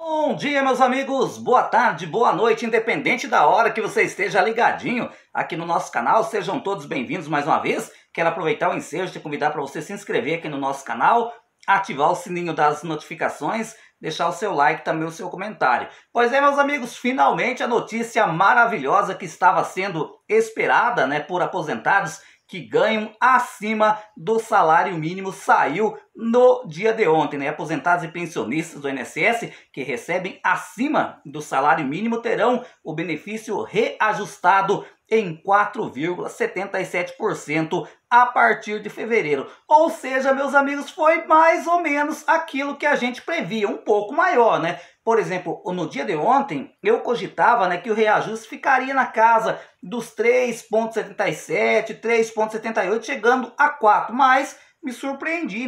Bom dia, meus amigos, boa tarde, boa noite, independente da hora que você esteja ligadinho aqui no nosso canal, sejam todos bem-vindos mais uma vez. Quero aproveitar o ensejo de convidar para você se inscrever aqui no nosso canal, ativar o sininho das notificações, deixar o seu like, também o seu comentário. Pois é, meus amigos, finalmente a notícia maravilhosa que estava sendo esperada, por aposentados que ganham acima do salário mínimo saiu no dia de ontem, Aposentados e pensionistas do INSS que recebem acima do salário mínimo terão o benefício reajustado em 4,77% a partir de fevereiro. Ou seja, meus amigos, foi mais ou menos aquilo que a gente previa, um pouco maior, Por exemplo, no dia de ontem, eu cogitava que o reajuste ficaria na casa dos 3,77, 3,78, chegando a 4, mas me surpreendi,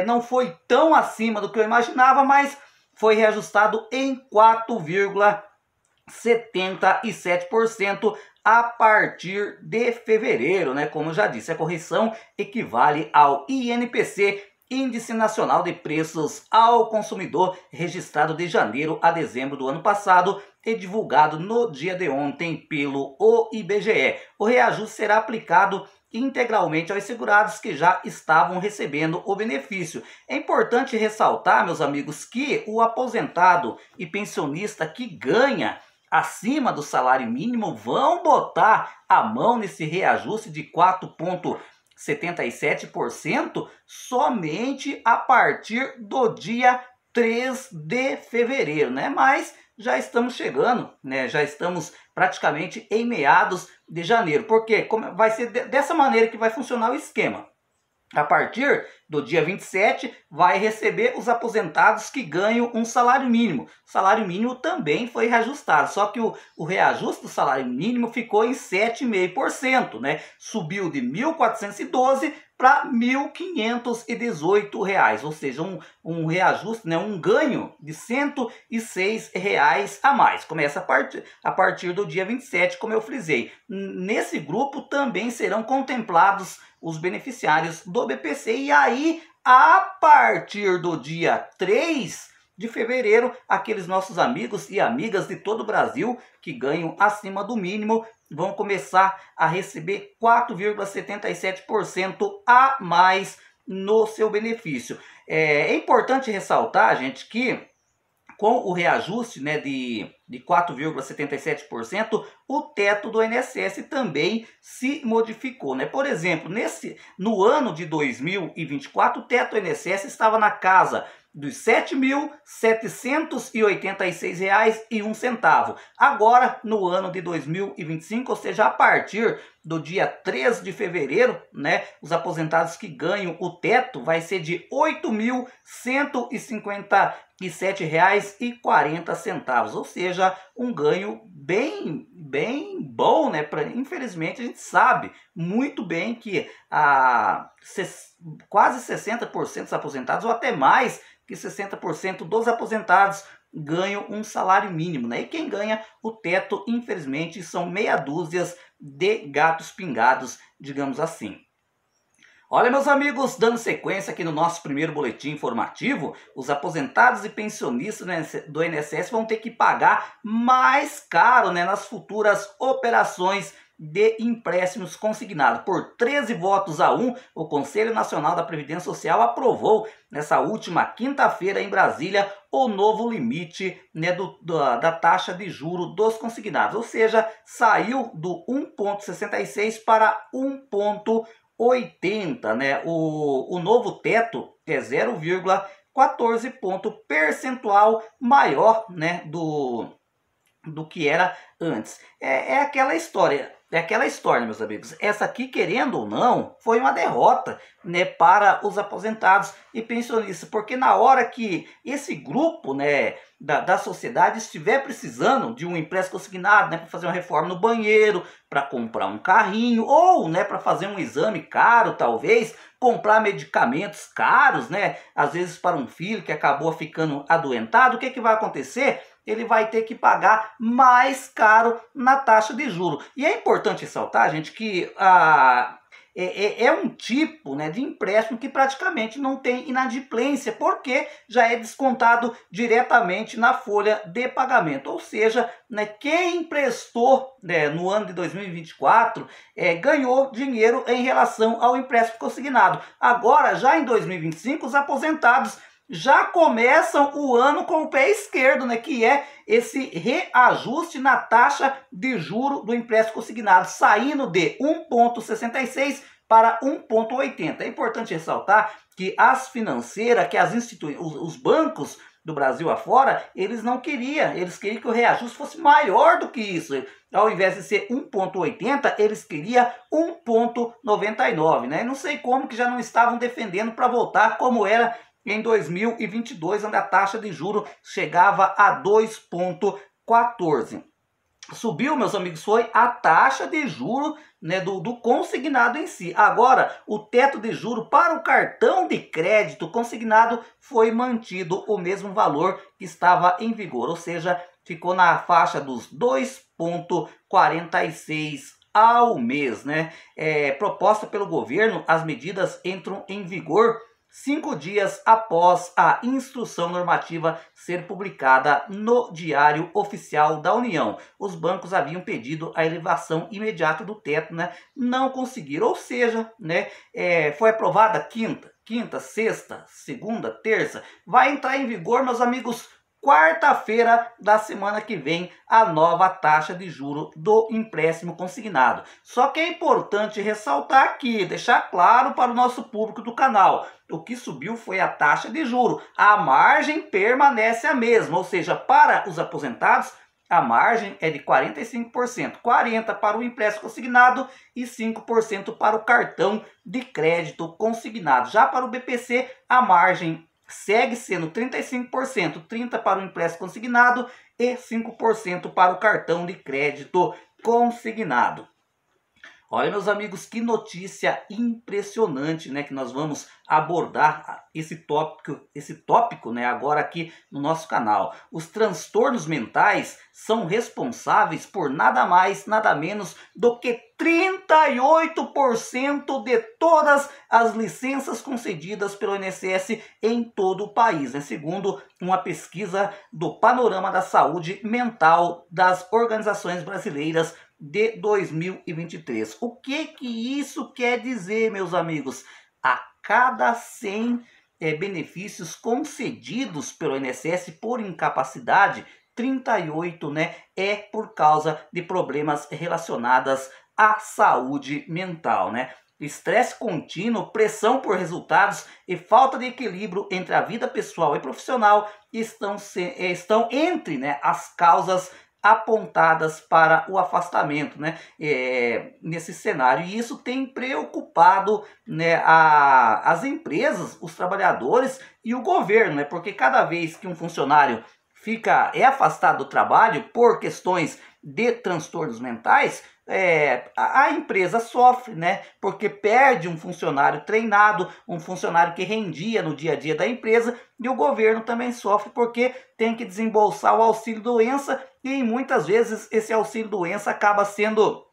não foi tão acima do que eu imaginava, mas foi reajustado em 4,77% a partir de fevereiro, Como eu já disse, a correção equivale ao INPC, Índice Nacional de Preços ao Consumidor, registrado de janeiro a dezembro do ano passado e divulgado no dia de ontem pelo IBGE. O reajuste será aplicado integralmente aos segurados que já estavam recebendo o benefício. É importante ressaltar, meus amigos, que o aposentado e pensionista que ganha acima do salário mínimo vão botar a mão nesse reajuste de 4,77% somente a partir do dia 3 de fevereiro, Mas já estamos chegando, Já estamos praticamente em meados de janeiro, porque vai ser dessa maneira que vai funcionar o esquema. A partir do dia 27, vai receber os aposentados que ganham um salário mínimo. O salário mínimo também foi reajustado, só que o reajuste do salário mínimo ficou em 7,5%, Subiu de R$ 1.412 para R$ 1.518, ou seja, um reajuste, um ganho de R$ 106 a mais. Começa a partir do dia 27, como eu frisei. Nesse grupo também serão contemplados os beneficiários do BPC, e aí, a partir do dia 3 de fevereiro, aqueles nossos amigos e amigas de todo o Brasil que ganham acima do mínimo vão começar a receber 4,77% a mais no seu benefício. É importante ressaltar, gente, que com o reajuste de 4,77%, o teto do INSS também se modificou. Por exemplo, no ano de 2024, o teto do INSS estava na casa dos R$ 7.786,01. Agora, no ano de 2025, ou seja, a partir do dia 3 de fevereiro, os aposentados que ganham o teto vai ser de R$ 8.157,40, ou seja, um ganho bem bom, Infelizmente, a gente sabe muito bem que quase 60% dos aposentados, ou até mais que 60% dos aposentados, ganham um salário mínimo, E quem ganha o teto, infelizmente, são meia dúzia de gatos pingados, digamos assim. Olha, meus amigos, dando sequência aqui no nosso primeiro boletim informativo, os aposentados e pensionistas do INSS vão ter que pagar mais caro, nas futuras operações de empréstimos consignados. Por 13 votos a 1, o Conselho Nacional da Previdência Social nessa última quinta-feira em Brasília, o novo limite da taxa de juros dos consignados. Ou seja, saiu do 1,66 para 1,80, O novo teto é 0,14 ponto percentual maior, do que era antes. É aquela história. Meus amigos. Essa aqui, querendo ou não, foi uma derrota, para os aposentados e pensionistas, porque na hora que esse grupo, da sociedade estiver precisando de um empréstimo consignado, para fazer uma reforma no banheiro, para comprar um carrinho, ou, para fazer um exame caro, talvez, comprar medicamentos caros, às vezes para um filho que acabou ficando adoentado, o que vai acontecer? Ele vai ter que pagar mais caro na taxa de juros. E é importante ressaltar, gente, que é um tipo, né, de empréstimo que praticamente não tem inadimplência, porque já é descontado diretamente na folha de pagamento. Ou seja, né, quem emprestou, né, no ano de 2024 ganhou dinheiro em relação ao empréstimo consignado. Agora, já em 2025, os aposentados já começam o ano com o pé esquerdo, né, que é esse reajuste na taxa de juro do empréstimo consignado, saindo de 1,66 para 1,80. É importante ressaltar que as financeiras, que as os bancos do Brasil afora, eles não queriam, eles queriam que o reajuste fosse maior do que isso. Ao invés de ser 1,80, eles queriam 1,99, né? Não sei como que já não estavam defendendo para voltar como era em 2022, onde a taxa de juros chegava a 2,14. Subiu, meus amigos, foi a taxa de juros, né, do consignado em si. Agora, o teto de juros para o cartão de crédito consignado foi mantido o mesmo valor que estava em vigor, ou seja, ficou na faixa dos 2,46 ao mês, né? Proposta pelo governo, as medidas entram em vigor 5 dias após a instrução normativa ser publicada no Diário Oficial da União. Os bancos haviam pedido a elevação imediata do teto, né? Não conseguiram, ou seja, né, foi aprovada quinta, sexta, segunda, terça. Vai entrar em vigor, meus amigos, quarta-feira da semana que vem, a nova taxa de juro do empréstimo consignado. Só que é importante ressaltar aqui, deixar claro para o nosso público do canal, o que subiu foi a taxa de juro. A margem permanece a mesma, ou seja, para os aposentados, a margem é de 45%, 40% para o empréstimo consignado e 5% para o cartão de crédito consignado. Já para o BPC, a margem segue sendo 35%, 30% para o empréstimo consignado e 5% para o cartão de crédito consignado. Olha, meus amigos, que notícia impressionante, né, que nós vamos abordar esse tópico, né, agora aqui no nosso canal. Os transtornos mentais são responsáveis por nada mais, nada menos do que 38% de todas as licenças concedidas pelo INSS em todo o país, né, segundo uma pesquisa do Panorama da Saúde Mental das Organizações Brasileiras de 2023. O que isso quer dizer, meus amigos? A cada 100 benefícios concedidos pelo INSS por incapacidade, 38, né, é por causa de problemas relacionados à saúde mental, né? Estresse contínuo, pressão por resultados e falta de equilíbrio entre a vida pessoal e profissional estão entre, né, as causas apontadas para o afastamento, né, nesse cenário. E isso tem preocupado, né, as empresas, os trabalhadores e o governo, né, porque cada vez que um funcionário é afastado do trabalho por questões de transtornos mentais, a empresa sofre, né? Porque perde um funcionário treinado, um funcionário que rendia no dia a dia da empresa, e o governo também sofre porque tem que desembolsar o auxílio-doença e muitas vezes esse auxílio-doença acaba sendo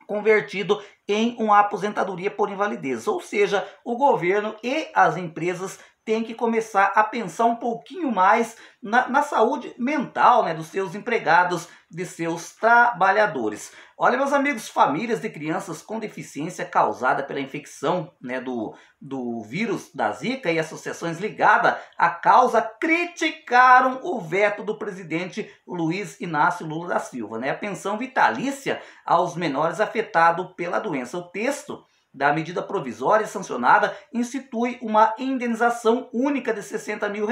convertido em uma aposentadoria por invalidez. Ou seja, o governo e as empresas tem que começar a pensar um pouquinho mais na saúde mental, né, dos seus empregados, de seus trabalhadores. Olha, meus amigos, famílias de crianças com deficiência causada pela infecção, né, do vírus da Zika e associações ligadas à causa criticaram o veto do presidente Luiz Inácio Lula da Silva, né, a pensão vitalícia aos menores afetados pela doença. O texto da medida provisória sancionada institui uma indenização única de R$60 mil,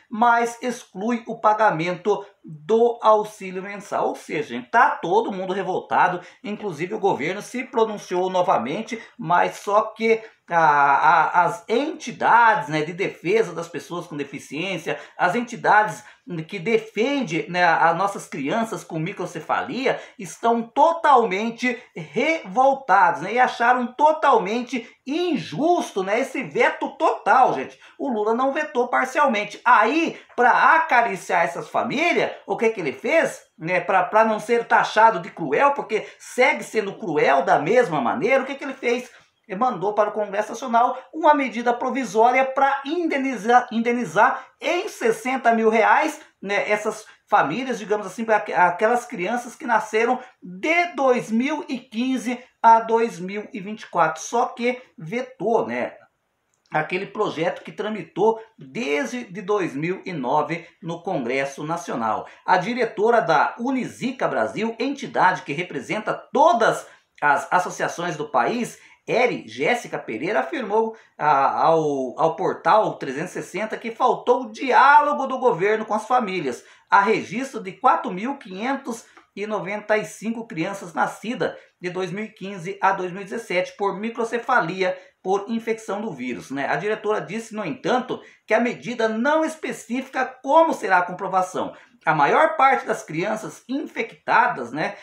mas exclui o pagamento do auxílio mensal. Ou seja, está todo mundo revoltado, inclusive o governo se pronunciou novamente, mas só que as entidades, né, de defesa das pessoas com deficiência, as entidades que defendem, né, as nossas crianças com microcefalia, estão totalmente revoltados, né, e acharam totalmente injusto, né, esse veto total, gente. O Lula não vetou parcialmente. Aí, para acariciar essas famílias, o que ele fez? Né, para não ser taxado de cruel, porque segue sendo cruel da mesma maneira, o que ele fez? mandou para o Congresso Nacional uma medida provisória para indenizar em 60 mil reais, né, essas famílias, digamos assim, para aquelas crianças que nasceram de 2015 a 2024. Só que vetou, né, aquele projeto que tramitou desde 2009 no Congresso Nacional. A diretora da Unizica Brasil, entidade que representa todas as associações do país, Eri Jéssica Pereira, afirmou ao portal 360 que faltou diálogo do governo com as famílias. Há registro de 4.595 crianças nascidas de 2015 a 2017 por microcefalia por infecção do vírus, né? A diretora disse, no entanto, que a medida não especifica como será a comprovação. A maior parte das crianças infectadas, né,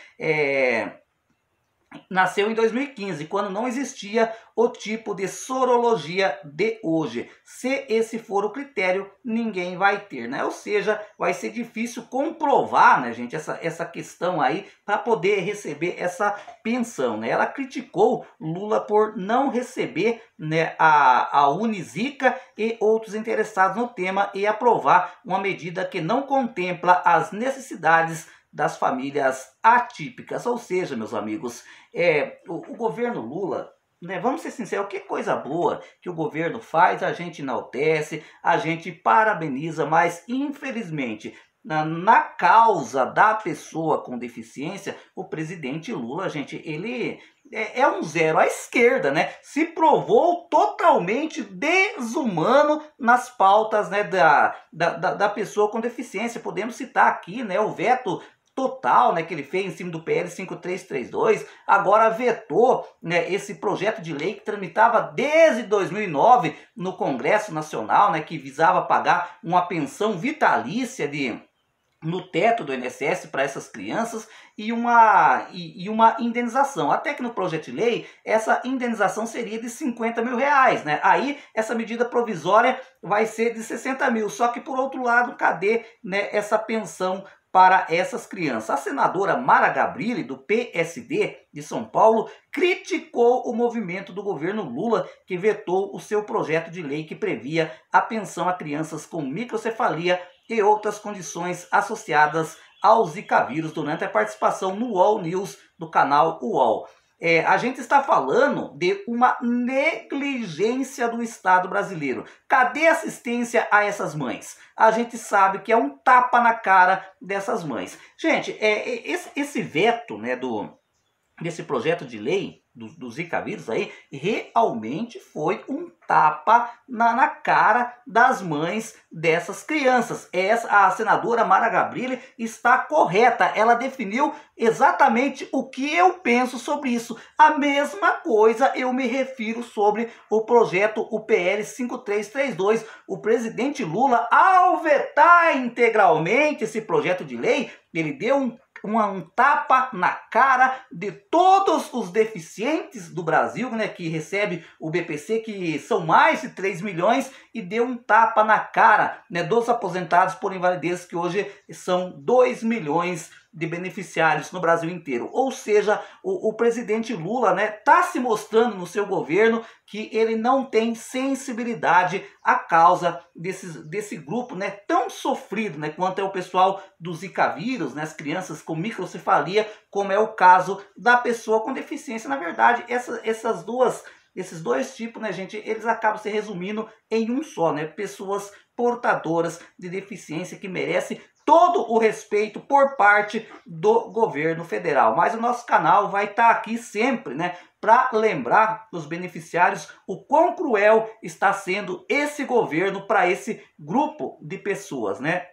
nasceu em 2015, quando não existia o tipo de sorologia de hoje. Se esse for o critério, ninguém vai ter, né? Ou seja, vai ser difícil comprovar, né, gente, essa questão aí para poder receber essa pensão, né? Ela criticou Lula por não receber, né, a Unizica e outros interessados no tema e aprovar uma medida que não contempla as necessidades das famílias atípicas. Ou seja, meus amigos, o governo Lula, né, vamos ser sinceros, que coisa boa que o governo faz, a gente enaltece, a gente parabeniza, mas infelizmente na causa da pessoa com deficiência, o presidente Lula, gente, ele é um zero à esquerda, né? Se provou totalmente desumano nas pautas, né, da pessoa com deficiência. Podemos citar aqui, né, o veto total, né, que ele fez em cima do PL 5332, agora vetou, né, esse projeto de lei que tramitava desde 2009 no Congresso Nacional, né, que visava pagar uma pensão vitalícia no teto do INSS para essas crianças e uma indenização. Até que no projeto de lei, essa indenização seria de 50 mil reais, né? Aí essa medida provisória vai ser de 60 mil. Só que por outro lado, cadê, né, essa pensão para essas crianças? A senadora Mara Gabrilli, do PSD de São Paulo, criticou o movimento do governo Lula, que vetou o seu projeto de lei que previa a pensão a crianças com microcefalia e outras condições associadas ao Zika vírus durante a participação no UOL News do canal UOL. A gente está falando de uma negligência do Estado brasileiro. Cadê a assistência a essas mães? A gente sabe que é um tapa na cara dessas mães. Gente, esse veto, né, desse projeto de lei do Zika vírus aí, realmente foi um tapa na cara das mães dessas crianças. A senadora Mara Gabrilli está correta, ela definiu exatamente o que eu penso sobre isso. A mesma coisa eu me refiro sobre o projeto, o PL 5332. O presidente Lula, ao vetar integralmente esse projeto de lei, ele deu um tapa na cara de todos os deficientes do Brasil, né, que recebe o BPC, que são mais de 3 milhões, e deu um tapa na cara, né, dos aposentados por invalidez, que hoje são 2 milhões de beneficiários no Brasil inteiro. Ou seja, o presidente Lula, né, tá se mostrando no seu governo que ele não tem sensibilidade à causa desse grupo, né, tão sofrido, né, quanto é o pessoal do Zika vírus, né, as crianças com microcefalia, como é o caso da pessoa com deficiência. Na verdade, esses dois tipos, né, gente, eles acabam se resumindo em um só, né, pessoas portadoras de deficiência que merecem todo o respeito por parte do governo federal. Mas o nosso canal vai estar aqui sempre, né, para lembrar os beneficiários o quão cruel está sendo esse governo para esse grupo de pessoas, né?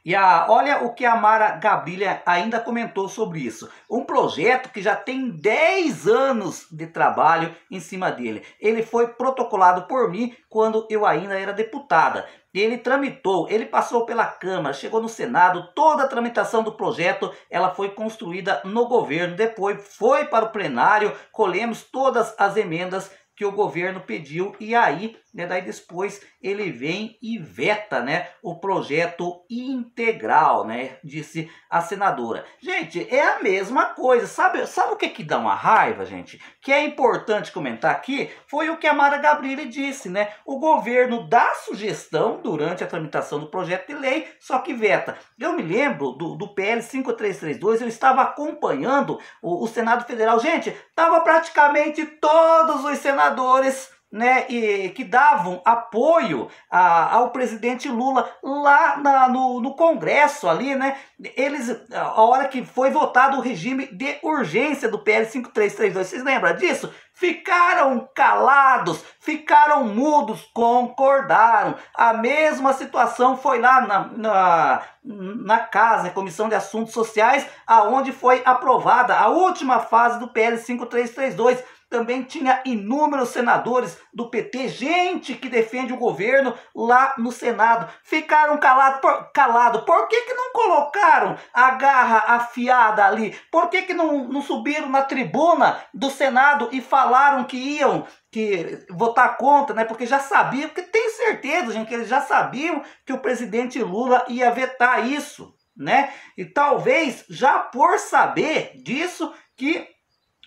E olha o que a Mara Gabrilli ainda comentou sobre isso. Um projeto que já tem 10 anos de trabalho em cima dele. Ele foi protocolado por mim quando eu ainda era deputada. Ele tramitou, ele passou pela Câmara, chegou no Senado, toda a tramitação do projeto, ela foi construída no governo, depois foi para o plenário, colhemos todas as emendas que o governo pediu e aí né? Daí depois ele vem e veta, né, o projeto integral, né, disse a senadora. Gente, é a mesma coisa, sabe o que dá uma raiva, gente? Que é importante comentar aqui, foi o que a Mara Gabrilli disse, né? O governo dá sugestão durante a tramitação do projeto de lei, só que veta. Eu me lembro do PL 5332, eu estava acompanhando o Senado Federal. Gente, estava praticamente todos os senadores, né, que davam apoio ao presidente Lula lá no Congresso ali, né? Eles, a hora que foi votado o regime de urgência do PL 5332, vocês lembram disso? Ficaram calados, ficaram mudos, concordaram. A mesma situação foi lá na casa, Comissão de Assuntos Sociais, aonde foi aprovada a última fase do PL 5332. Também tinha inúmeros senadores do PT, gente que defende o governo lá no Senado. Ficaram calados. Por que não colocaram a garra afiada ali? Por que não subiram na tribuna do Senado e falaram que iam votar contra, né? Porque já sabiam, porque tem certeza, gente, que eles já sabiam que o presidente Lula ia vetar isso, né? E talvez já por saber disso que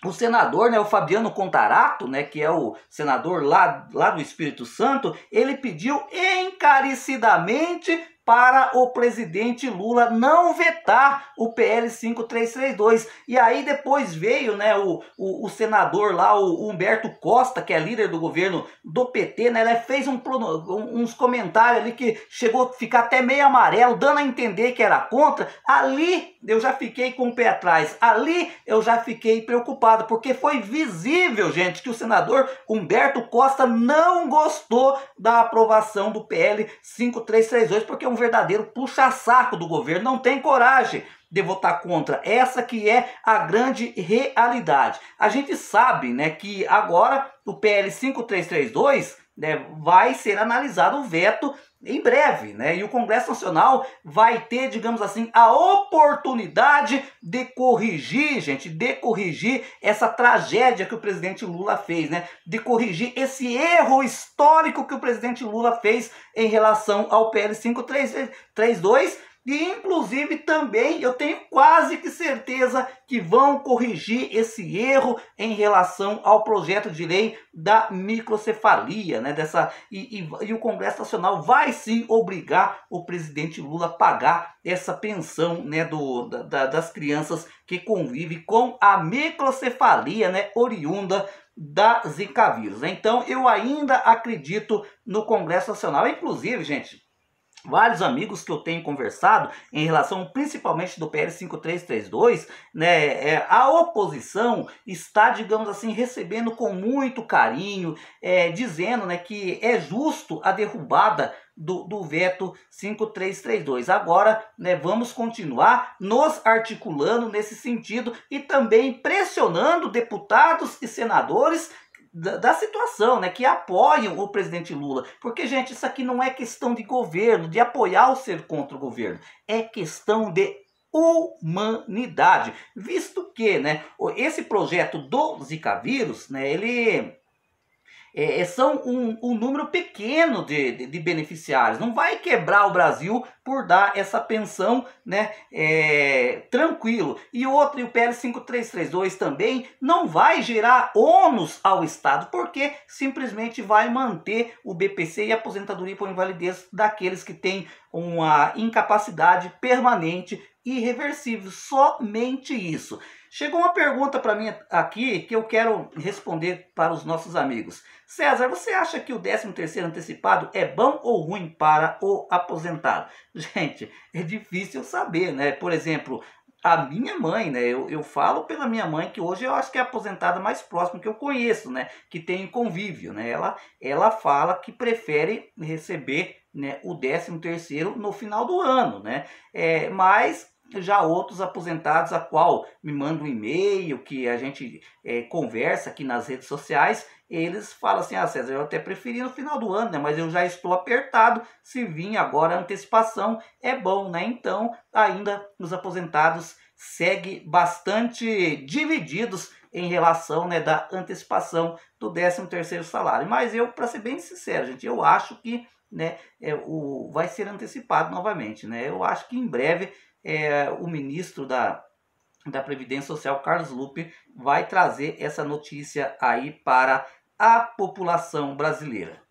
o senador, né, o Fabiano Contarato, né, que é o senador lá do Espírito Santo, ele pediu encarecidamente para o presidente Lula não vetar o PL 5332. E aí depois veio, né, o senador lá, o Humberto Costa, que é líder do governo do PT, né, ele fez uns comentários ali que chegou a ficar até meio amarelo, dando a entender que era contra. Ali eu já fiquei com o pé atrás, ali eu já fiquei preocupado, porque foi visível, gente, que o senador Humberto Costa não gostou da aprovação do PL 5332, porque é um verdadeiro puxa-saco do governo, não tem coragem de votar contra. Essa que é a grande realidade. A gente sabe, né, que agora o PL 5332, né, vai ser analisado o veto em breve, né? E o Congresso Nacional vai ter, digamos assim, a oportunidade de corrigir, gente, de corrigir essa tragédia que o presidente Lula fez, né? De corrigir esse erro histórico que o presidente Lula fez em relação ao PL 5332. E inclusive também eu tenho quase que certeza que vão corrigir esse erro em relação ao projeto de lei da microcefalia, né? E o Congresso Nacional vai sim obrigar o presidente Lula a pagar essa pensão, né, das crianças que convivem com a microcefalia, né, oriunda da Zika vírus. Então eu ainda acredito no Congresso Nacional. Inclusive, gente, vários amigos que eu tenho conversado em relação principalmente do PL 5332, né, a oposição está, digamos assim, recebendo com muito carinho, dizendo, né, que é justo a derrubada do veto 5332. Agora, né, vamos continuar nos articulando nesse sentido e também pressionando deputados e senadores da situação, né, que apoiam o presidente Lula. Porque, gente, isso aqui não é questão de governo, de apoiar ou ser contra o governo. É questão de humanidade. Visto que, né, esse projeto do Zika vírus, né, ele são um número pequeno de beneficiários. Não vai quebrar o Brasil por dar essa pensão, né, tranquilo. E outro, o PL 5332 também não vai gerar ônus ao Estado, porque simplesmente vai manter o BPC e a aposentadoria por invalidez daqueles que têm uma incapacidade permanente e irreversível. Somente isso. Chegou uma pergunta para mim aqui que eu quero responder para os nossos amigos. César, você acha que o 13º antecipado é bom ou ruim para o aposentado? Gente, é difícil saber, né? Por exemplo, a minha mãe, né? Eu falo pela minha mãe, que hoje eu acho que é a aposentada mais próxima que eu conheço, né? Que tem convívio, né? Ela fala que prefere receber, né, o 13º no final do ano, né? Mas já outros aposentados, a qual me mandam um e-mail, que a gente conversa aqui nas redes sociais, eles falam assim: ah, César, eu até preferi no final do ano, né? Mas eu já estou apertado, se vir agora a antecipação é bom, né? Então, ainda os aposentados seguem bastante divididos em relação, né, da antecipação do 13º salário. Mas eu, para ser bem sincero, gente, eu acho que, né, vai ser antecipado novamente, né? Eu acho que em breve o ministro da Previdência Social, Carlos Lupe, vai trazer essa notícia aí para a população brasileira.